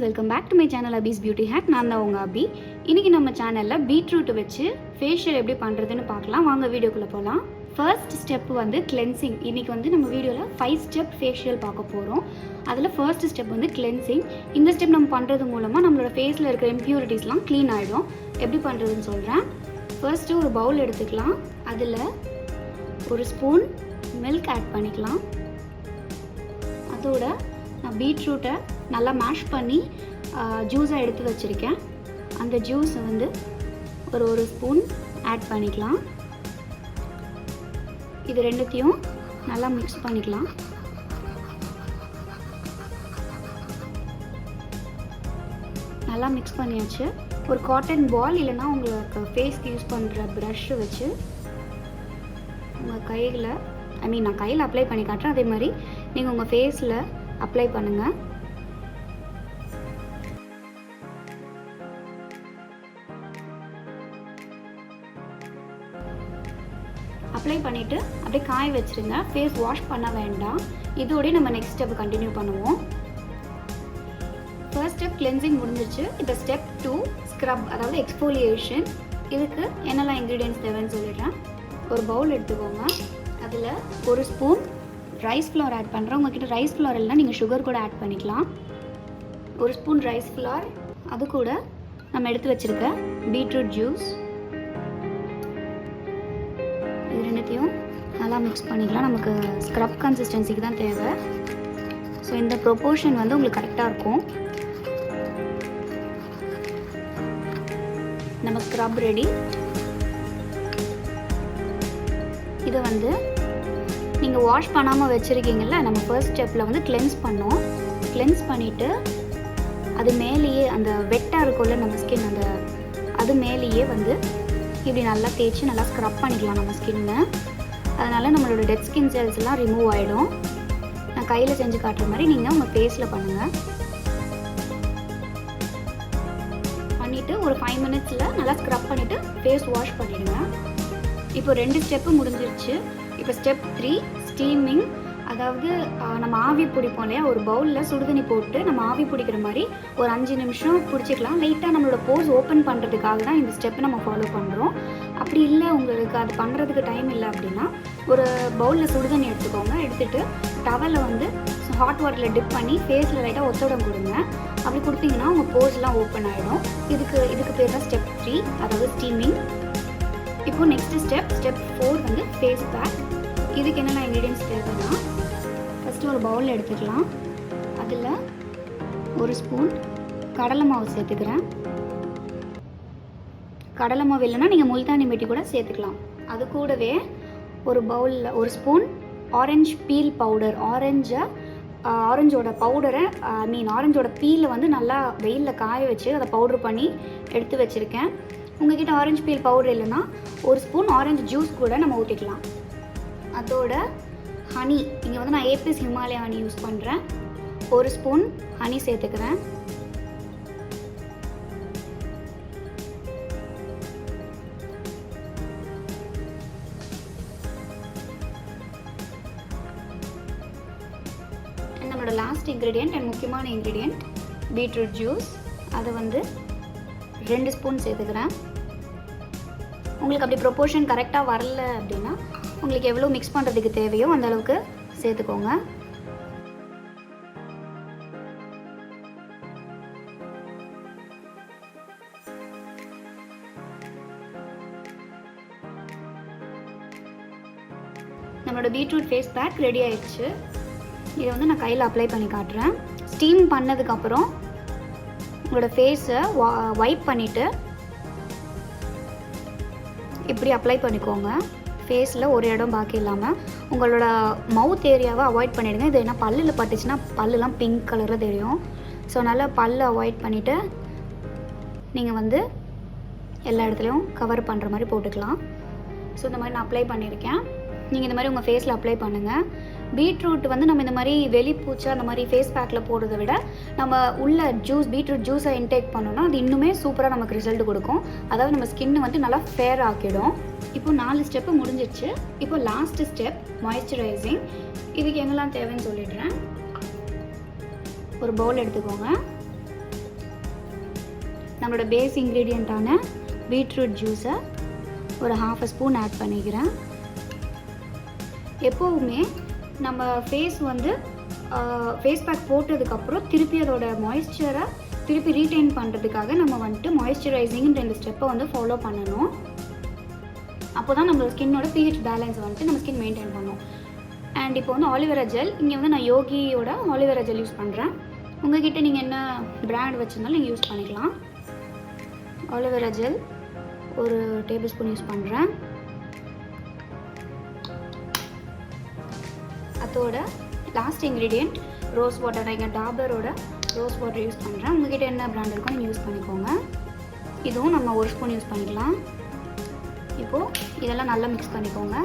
Friends, welcome back to my channel Abi's beauty hack. நான் தான் உங்கள் அபி. இன்றைக்கி நம்ம சேனலில் பீட்ரூட் வச்சு ஃபேஷியல் எப்படி பண்ணுறதுன்னு பார்க்கலாம். வாங்க வீடியோக்குள்ளே போகலாம். ஃபர்ஸ்ட் ஸ்டெப் வந்து கிளென்சிங். இன்றைக்கி வந்து நம்ம வீடியோவில் 5 ஸ்டெப் ஃபேஷியல் பார்க்க போகிறோம். அதில் ஃபர்ஸ்ட் ஸ்டெப் வந்து கிளென்சிங். இந்த ஸ்டெப் நம்ம பண்ணுறது மூலமாக நம்மளோட ஃபேஸில் இருக்கிற இம்ப்யூரிட்டிஸ்லாம் க்ளீன் ஆகிடும். எப்படி பண்ணுறதுன்னு சொல்கிறேன். ஃபர்ஸ்ட்டு ஒரு பவுல் எடுத்துக்கலாம். அதில் ஒரு ஸ்பூன் மில்க் ஆட் பண்ணிக்கலாம். அதோட நான் பீட்ரூட்டை நல்லா மேஷ் பண்ணி ஜூஸாக எடுத்து வச்சுருக்கேன். அந்த ஜூஸை வந்து ஒரு ஸ்பூன் ஆட் பண்ணிக்கலாம். இது ரெண்டுத்தையும் நல்லா மிக்ஸ் பண்ணிக்கலாம். நல்லா மிக்ஸ் பண்ணியாச்சு. ஒரு காட்டன் பால் இல்லைன்னா உங்களுக்கு ஃபேஸ்க்கு யூஸ் பண்ணுற ப்ரஷ்ஷை வச்சு உங்கள் கையில் நான் கையில் அப்ளை பண்ணி காட்டுறேன். அதே மாதிரி நீங்கள் உங்கள் ஃபேஸில் அப்ளை பண்ணுங்கள். அப்ளை பண்ணிவிட்டு அப்படியே காய வச்சுருங்க. ஃபேஸ் வாஷ் பண்ண வேண்டாம். இதோடய நம்ம நெக்ஸ்ட் ஸ்டெப் கண்டினியூ பண்ணுவோம். ஃபர்ஸ்ட் ஸ்டெப் கிளென்சிங் முடிஞ்சிச்சு. இப்போ ஸ்டெப் 2 ஸ்க்ரப், அதாவது எக்ஸ்ஃபோலியேஷன். இதுக்கு என்னெல்லாம் இன்க்ரீடியன்ட்ஸ் தேவைன்னு சொல்லிடுறேன். ஒரு பவுல் எடுத்துக்கோங்க. அதில் ஒரு ஸ்பூன் ரைஸ் ஃப்ளவர் ஆட் பண்ணுறேன். உங்கள்கிட்ட ரைஸ் ஃப்ளவர் இல்லைனா நீங்கள் சுகர் கூட ஆட் பண்ணிக்கலாம். ஒரு ஸ்பூன் ரைஸ் ஃப்ளவர், அது கூட நம்ம எடுத்து வச்சுருக்க பீட்ரூட் ஜூஸ், இது ரெண்டுத்தையும் நல்லா மிக்ஸ் பண்ணிக்கலாம். நமக்கு ஸ்க்ரப் கன்சிஸ்டன்சிக்கு தான் தேவை. ஸோ இந்த ப்ரொப்போர்ஷன் வந்து உங்களுக்கு கரெக்டாக இருக்கும். நம்ம ஸ்க்ரப் ரெடி. இதை வந்து நீங்கள் வாஷ் பண்ணாமல் வச்சுருக்கீங்கள, நம்ம ஃபர்ஸ்ட் ஸ்டெப்பில் வந்து கிளென்ஸ் பண்ணோம். கிளென்ஸ் பண்ணிவிட்டு அது மேலேயே அந்த வெட்டாக இருக்கும்ல நம்ம ஸ்கின், அது மேலேயே வந்து இப்படி நல்லா தேய்ச்சி நல்லா ஸ்க்ரப் பண்ணிக்கலாம் நம்ம ஸ்கின்னை. அதனால் நம்மளோட டெட் ஸ்கின் செல்ஸ்லாம் ரிமூவ் ஆகிடும். நான் கையில் செஞ்சு காட்டுற மாதிரி நீங்கள் உங்கள் ஃபேஸில் பண்ணுங்கள். பண்ணிவிட்டு ஒரு 5 மினிட்ஸில் நல்லா ஸ்க்ரப் பண்ணிவிட்டு ஃபேஸ் வாஷ் பண்ணிவிடுங்க. இப்போ 2 ஸ்டெப்பு முடிஞ்சிருச்சு. இப்போ ஸ்டெப் 3 ஸ்டீமிங். அதாவது நம்ம ஆவி பிடிப்போம் இல்லையா, ஒரு பவுலில் சுடுதண்ணி போட்டு நம்ம ஆவி பிடிக்கிற மாதிரி ஒரு 5 நிமிஷம் பிடிச்சிக்கலாம். லைட்டாக நம்மளோட போர்ஸ் ஓப்பன் பண்ணுறதுக்காக தான் இந்த ஸ்டெப்பை நம்ம ஃபாலோ பண்ணுறோம். அப்படி இல்லை உங்களுக்கு அது பண்ணுறதுக்கு டைம் இல்லை அப்படின்னா ஒரு பவுலில் சுடுதண்ணி எடுத்துக்கோங்க. எடுத்துகிட்டு டவலில் வந்து ஹாட் வாட்டரில் டிப் பண்ணி ஃபேஸில் லைட்டாக ஒத்தடம் கொடுங்க. அப்படி கொடுத்தீங்கன்னா உங்கள் போர்ஸ்லாம் ஓப்பன் ஆகிடும். இதுக்கு பேர் தான் ஸ்டெப் 3, அதாவது ஸ்டீமிங். இப்போ நெக்ஸ்ட் ஸ்டெப் 4 வந்து ஃபேஸ் பேக். இதுக்கு என்னென்ன இன்க்ரீடியன்ஸ் தேவைன்னா, ஃபஸ்ட்டு ஒரு பவுல் எடுத்துக்கலாம். அதில் ஒரு ஸ்பூன் கடலை மாவு சேர்த்துக்கிறேன். கடலை மாவு இல்லைன்னா நீங்கள் முல்தானி மெட்டி கூட சேர்த்துக்கலாம். அது கூடவே ஒரு பவுலில் ஒரு ஸ்பூன் ஆரஞ்சு பீல் பவுடர். ஆரஞ்சோட பவுடரை ஆரஞ்சோட பீலை வந்து நல்லா வெயிலில் காய வச்சு அதை பவுட்ரு பண்ணி எடுத்து வச்சுருக்கேன். உங்கள்கிட்ட ஆரஞ்சு பீல் பவுடர் இல்லைன்னா ஒரு ஸ்பூன் ஆரஞ்சு ஜூஸ் கூட நம்ம ஊற்றிக்கலாம். அதோட ஹனி, இங்கே வந்து நான் ஏபிஎஸ் ஹிமாலயா ஹனி யூஸ் பண்ணுறேன். ஒரு ஸ்பூன் ஹனி சேர்த்துக்கிறேன். நம்மளோட லாஸ்ட் இன்க்ரீடியன்ட் அண்ட் முக்கியமான இன்க்ரீடியன்ட் பீட்ரூட் ஜூஸ். அதை வந்து 2 ஸ்பூன் சேர்த்துக்கிறேன். உங்களுக்கு அப்படி ப்ரொப்போர்ஷன் கரெக்டாக வரல அப்படின்னா உங்களுக்கு எவ்வளோ மிக்ஸ் பண்ணுறதுக்கு தேவையோ அந்த அளவுக்கு சேர்த்துக்கோங்க. நம்மளோட பீட்ரூட் ஃபேஸ் பேக் ரெடி ஆயிடுச்சு. இதை வந்து நான் கையில் அப்ளை பண்ணி காட்டுறேன். ஸ்டீம் பண்ணதுக்கப்புறம் உங்களோட ஃபேஸை வைப் பண்ணிவிட்டு இப்படி அப்ளை பண்ணிக்கோங்க. ஃபேஸில் ஒரு இடம் பாக்கி இல்லாமல் உங்களோட மவுத் ஏரியாவை அவாய்ட் பண்ணிவிடுங்க. இது என்ன பல்லில் பட்டுச்சுன்னா பல்லுலாம் பிங்க் கலரில் தெரியும். ஸோ அதனால் பல்லை அவாய்ட் பண்ணிவிட்டு நீங்கள் வந்து எல்லா இடத்துலையும் கவர் பண்ணுற மாதிரி போட்டுக்கலாம். ஸோ இந்த மாதிரி நான் அப்ளை பண்ணியிருக்கேன். நீங்கள் இந்த மாதிரி உங்கள் ஃபேஸில் அப்ளை பண்ணுங்கள். பீட்ரூட் வந்து நம்ம இந்த மாதிரி வெளிப்பூச்சா அந்த மாதிரி ஃபேஸ் பேக்கில் போடுறத விட நம்ம உள்ள பீட்ரூட் ஜூஸை இன்டேக் பண்ணோன்னா அது இன்னுமே சூப்பராக நமக்கு ரிசல்ட் கொடுக்கும். அதாவது நம்ம ஸ்கின்னு வந்து நல்லா ஃபேர் ஆக்கிடும். இப்போ 4 ஸ்டெப்பு முடிஞ்சிடுச்சு. இப்போ லாஸ்ட் ஸ்டெப் மாய்ஸ்சரைசிங். இதுக்கு என்னெல்லாம் தேவைன்னு சொல்லிடுறேன். ஒரு பவுல் எடுத்துக்கோங்க. நம்மளோட பேஸ் இன்க்ரீடியண்ட்டான பீட்ரூட் ஜூஸை ஒரு 1/2 ஸ்பூன் ஆட் பண்ணிக்கிறேன். எப்போவுமே நம்ம ஃபேஸ் வந்து ஃபேஸ் பேக் போட்டதுக்கப்புறம் திருப்பி அதோட மாய்ஸ்சரை திருப்பி ரீட்டைன் பண்ணுறதுக்காக நம்ம வந்துட்டு மாய்ஸ்சரைசிங்ன்ற இந்த ஸ்டெப்பை வந்து ஃபாலோ பண்ணணும். அப்போ தான் நம்மளோட ஸ்கின்னோட பிஹெச் பேலன்ஸ் வந்துட்டு நம்ம ஸ்கின் மெயின்டைன் பண்ணும். அண்ட் இப்போ வந்து ஆலிவேரா ஜெல், இங்கே வந்து நான் யோகியோட ஆலிவேரா ஜெல் யூஸ் பண்ணுறேன். உங்கள்கிட்ட நீங்கள் என்ன பிராண்ட் வச்சுருந்தாலும் நீங்கள் யூஸ் பண்ணிக்கலாம். ஆலிவேரா ஜெல் ஒரு டேபிள் ஸ்பூன் யூஸ் பண்ணுறேன். அதோட லாஸ்ட் இன்க்ரீடியண்ட் ரோஸ் வாட்டர். நான் இங்கே டாபரோட ரோஸ் வாட்டர் யூஸ் பண்ணுறேன். உங்கள்கிட்ட என்ன பிராண்ட் இருக்கோ நீங்கள் யூஸ் பண்ணிக்கோங்க. இதுவும் நம்ம 1 ஸ்பூன் யூஸ் பண்ணிக்கலாம். இப்போது இதெல்லாம் நல்லா மிக்ஸ் பண்ணிக்கோங்க.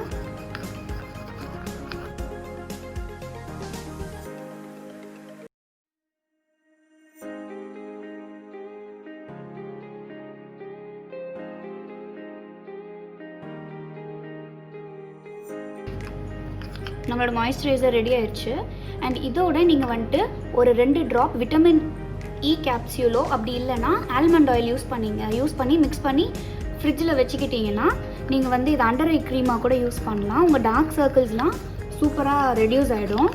நம்மளோட மாய்ஸ்சரைசர் ரெடி ஆயிடுச்சு. அண்ட் இதோட நீங்கள் வந்துட்டு ஒரு 2 ட்ராப் விட்டமின் இ கேப்சியூலோ அப்படி இல்லைன்னா ஆல்மண்ட் ஆயில் யூஸ் பண்ணி மிக்ஸ் பண்ணி ஃப்ரிட்ஜில் வச்சுக்கிட்டிங்கன்னா நீங்கள் வந்து இது அண்டர் ஐ க்ரீமாக கூட யூஸ் பண்ணலாம். உங்கள் டார்க் சர்க்கிள்ஸ்லாம் சூப்பராக ரெடியூஸ் ஆகிடும்.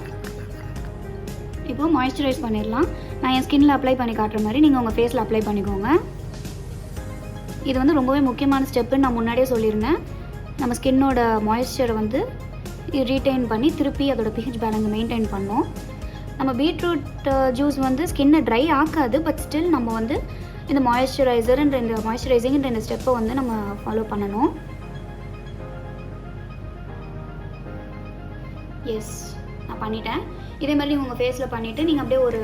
இப்போது மாய்ஸ்சரைஸ் பண்ணிடலாம். நான் என் ஸ்கின்னில் அப்ளை பண்ணி காட்டுற மாதிரி நீங்கள் உங்கள் ஃபேஸில் அப்ளை பண்ணிக்கோங்க. இது வந்து ரொம்பவே முக்கியமான ஸ்டெப்புன்னு நான் முன்னாடியே சொல்லியிருந்தேன். நம்ம ஸ்கின்னோட மாய்ஸ்சரை வந்து ரீட்டைன் பண்ணி திருப்பி அதோட பிஹெச் பேலன்ஸ் மெயின்டைன் பண்ணோம். நம்ம பீட்ரூட் ஜூஸ் வந்து ஸ்கின்னை ட்ரை ஆக்காது. பட் ஸ்டில் நம்ம வந்து இந்த மாய்ஸ்சரைசிங்ன்ற இந்த ஸ்டெப்பை வந்து நம்ம ஃபாலோ பண்ணணும். எஸ், நான் பண்ணிட்டேன். இதே மாதிரி நீங்கள் உங்கள் ஃபேஸில் பண்ணிவிட்டு நீங்கள் அப்படியே ஒரு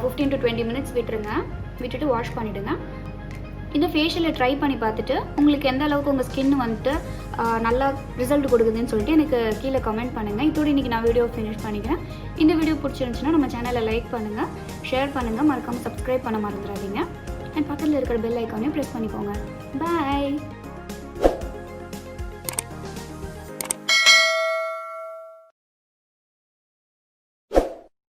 15 to 20 minutes விட்டுட்டு வாஷ் பண்ணிவிடுங்க. இந்த ஃபேஷியலை ட்ரை பண்ணி பார்த்துட்டு உங்களுக்கு எந்த அளவுக்கு உங்கள் ஸ்கின் வந்துட்டு நல்லா ரிசல்ட் கொடுக்குதுன்னு சொல்லிட்டு எனக்கு கீழே கமெண்ட் பண்ணுங்கள். இதோடு இன்றைக்கி நான் வீடியோ ஃபினிஷ் பண்ணிக்கிறேன். இந்த வீடியோ பிடிச்சிருந்துச்சுன்னா நம்ம சேனலை லைக் பண்ணுங்கள், ஷேர் பண்ணுங்கள், மறக்காமல் சப்ஸ்கிரைப் பண்ண மறந்துடாதீங்க. அண்ட் பக்கத்தில் இருக்கிற பெல் ஐக்கானையும் ப்ரெஸ் பண்ணிக்கோங்க. பாய்.